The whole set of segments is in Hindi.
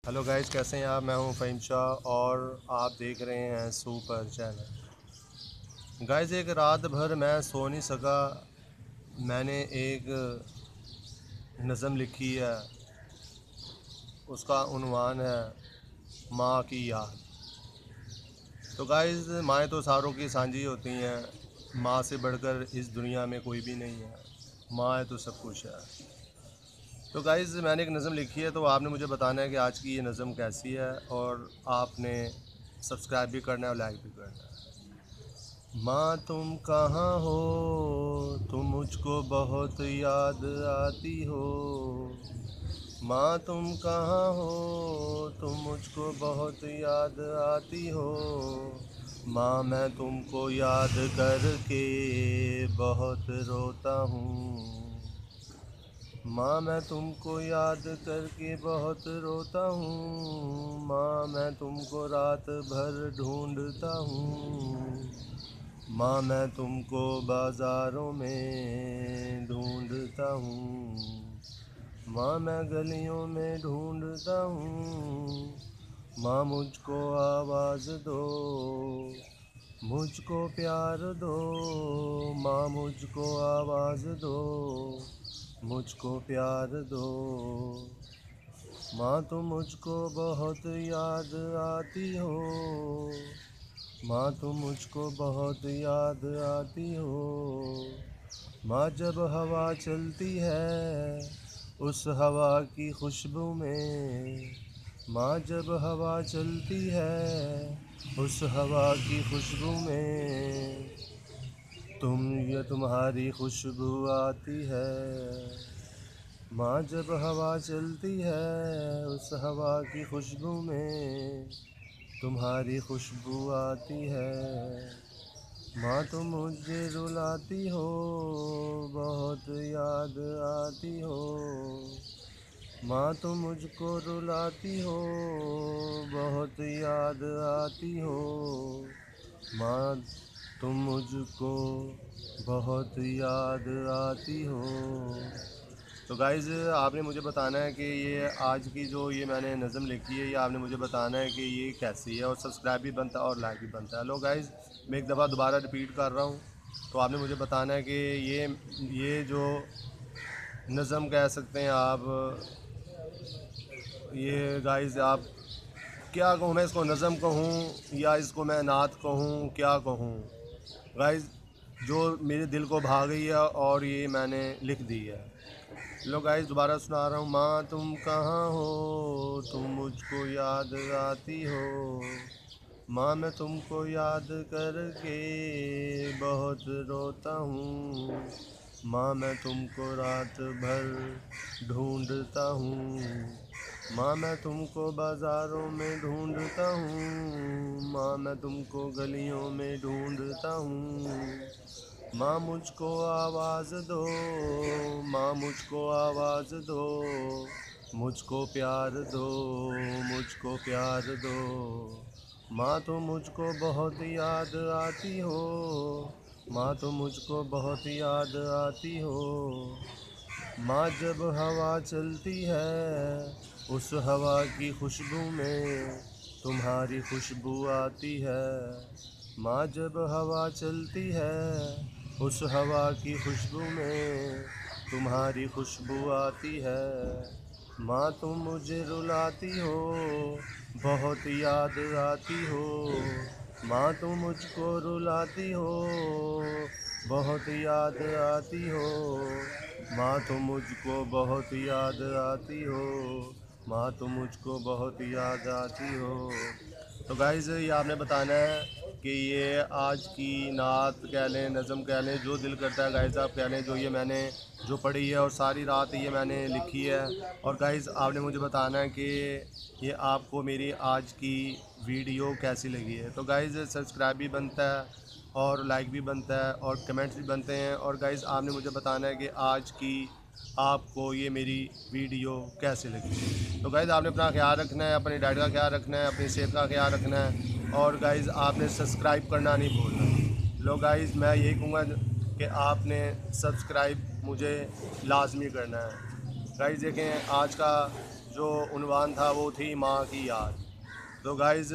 हेलो गाइस, कैसे हैं आप। मैं हूं फ़हीम शाह और आप देख रहे हैं सुपर चैनल। गाइस, एक रात भर मैं सो नहीं सका। मैंने एक नज़म लिखी है, उसका उन्वान है माँ की याद। तो गाइस, माएँ तो सारों की सांझी होती हैं। माँ से बढ़कर इस दुनिया में कोई भी नहीं है। माँ है तो सब कुछ है। तो गाइस, मैंने एक नज़म लिखी है, तो आपने मुझे बताना है कि आज की ये नज़म कैसी है, और आपने सब्सक्राइब भी करना है और लाइक भी करना है। माँ तुम कहाँ हो, तुम मुझको बहुत याद आती हो। माँ तुम कहाँ हो, तुम मुझको बहुत याद आती हो। माँ मैं तुमको याद करके बहुत रोता हूँ। माँ मैं तुमको याद करके बहुत रोता हूँ। माँ मैं तुमको रात भर ढूंढता हूँ। माँ मैं तुमको बाज़ारों में ढूंढता हूँ। माँ मैं गलियों में ढूंढता हूँ। माँ मुझको आवाज़ दो, मुझको प्यार दो। माँ मुझको आवाज़ दो, मुझको प्यार दो। माँ तुम मुझको बहुत याद आती हो। माँ तुम मुझको बहुत याद आती हो। माँ जब हवा चलती है उस हवा की खुशबू में। माँ जब हवा चलती है उस हवा की खुशबू में तुम्हारी खुशबू आती है। माँ जब हवा चलती है उस हवा की खुशबू में तुम्हारी खुशबू आती है। माँ तुम मुझे रुलाती हो, बहुत याद आती हो। माँ तुम मुझको रुलाती हो, बहुत याद आती हो। माँ तुम मुझको बहुत याद आती हो। तो गाइज़, आपने मुझे बताना है कि ये आज की जो ये मैंने नज़म लिखी है, ये आपने मुझे बताना है कि ये कैसी है, और सब्सक्राइब भी बनता है और लाइक भी बनता है। हेलो गाइज़, मैं एक दफ़ा दोबारा रिपीट कर रहा हूँ। तो आपने मुझे बताना है कि ये जो नज़म कह सकते हैं आप, ये गाइज़ आप क्या कहूँ, मैं इसको नज़म कहूँ या इसको मैं नात कहूँ, क्या कहूँ। गाइज़, जो मेरे दिल को भा गई है और ये मैंने लिख दी है। लो गाइस, दोबारा सुना रहा हूँ। माँ तुम कहाँ हो, तुम मुझको याद आती हो। माँ मैं तुमको याद करके बहुत रोता हूँ। माँ मैं तुमको रात भर ढूंढता हूँ। माँ मैं तुमको बाज़ारों में ढूंढता हूँ। माँ मैं तुमको गलियों में ढूंढता हूँ। माँ मुझको आवाज़ दो, माँ मुझको आवाज़ दो। मुझको प्यार दो, मुझको प्यार दो। माँ तो मुझको बहुत याद आती हो। माँ तो मुझको बहुत याद आती हो। माँ जब हवा चलती है उस हवा की खुशबू में तुम्हारी खुशबू आती है। माँ जब हवा चलती है उस हवा की खुशबू में तुम्हारी खुशबू आती है। माँ तुम मुझे रुलाती हो, बहुत याद आती हो। माँ तुम मुझको रुलाती हो, बहुत याद आती हो। माँ तुम मुझको बहुत याद आती हो। माँ तुम मुझको बहुत याद आती हो। तो गाइज़, ये आपने बताना है कि ये आज की नात कह लें, नज़म कह लें, जो दिल करता है गाइज़ आप कह लें। जो ये मैंने जो पढ़ी है और सारी रात ये मैंने लिखी है। और गाइज़, आपने मुझे बताना है कि ये आपको मेरी आज की वीडियो कैसी लगी है। तो गाइज़, सब्सक्राइब भी बनता है और लाइक भी बनता है और कमेंट्स भी बनते हैं। और गाइज़, आपने मुझे बताना है कि आज की आपको ये मेरी वीडियो कैसे लगी। तो गाइज़, आपने अपना ख्याल रखना है, अपनी डाइट का ख्याल रखना है, अपनी सेहत का ख्याल रखना है। और गाइज़, आपने सब्सक्राइब करना नहीं भूलना। लो गाइज़, मैं यही कहूँगा कि आपने सब्सक्राइब मुझे लाजमी करना है। गाइज़ देखें, आज का जो उन्वान था वो थी माँ की याद। तो गाइज़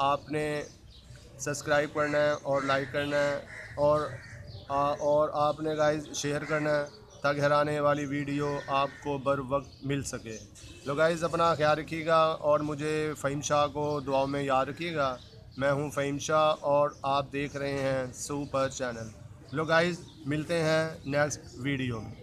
आपने सब्सक्राइब करना है और लाइक करना है और आपने गाइज़ शेयर करना है ताकि हर आने वाली वीडियो आपको बर वक्त मिल सके। तो गाइज़ अपना ख्याल रखिएगा और मुझे फ़हीम शाह को दुआओं में याद रखिएगा। मैं हूँ फ़हीम शाह और आप देख रहे हैं सुपर चैनल। लो गाइज़ मिलते हैं नेक्स्ट वीडियो में।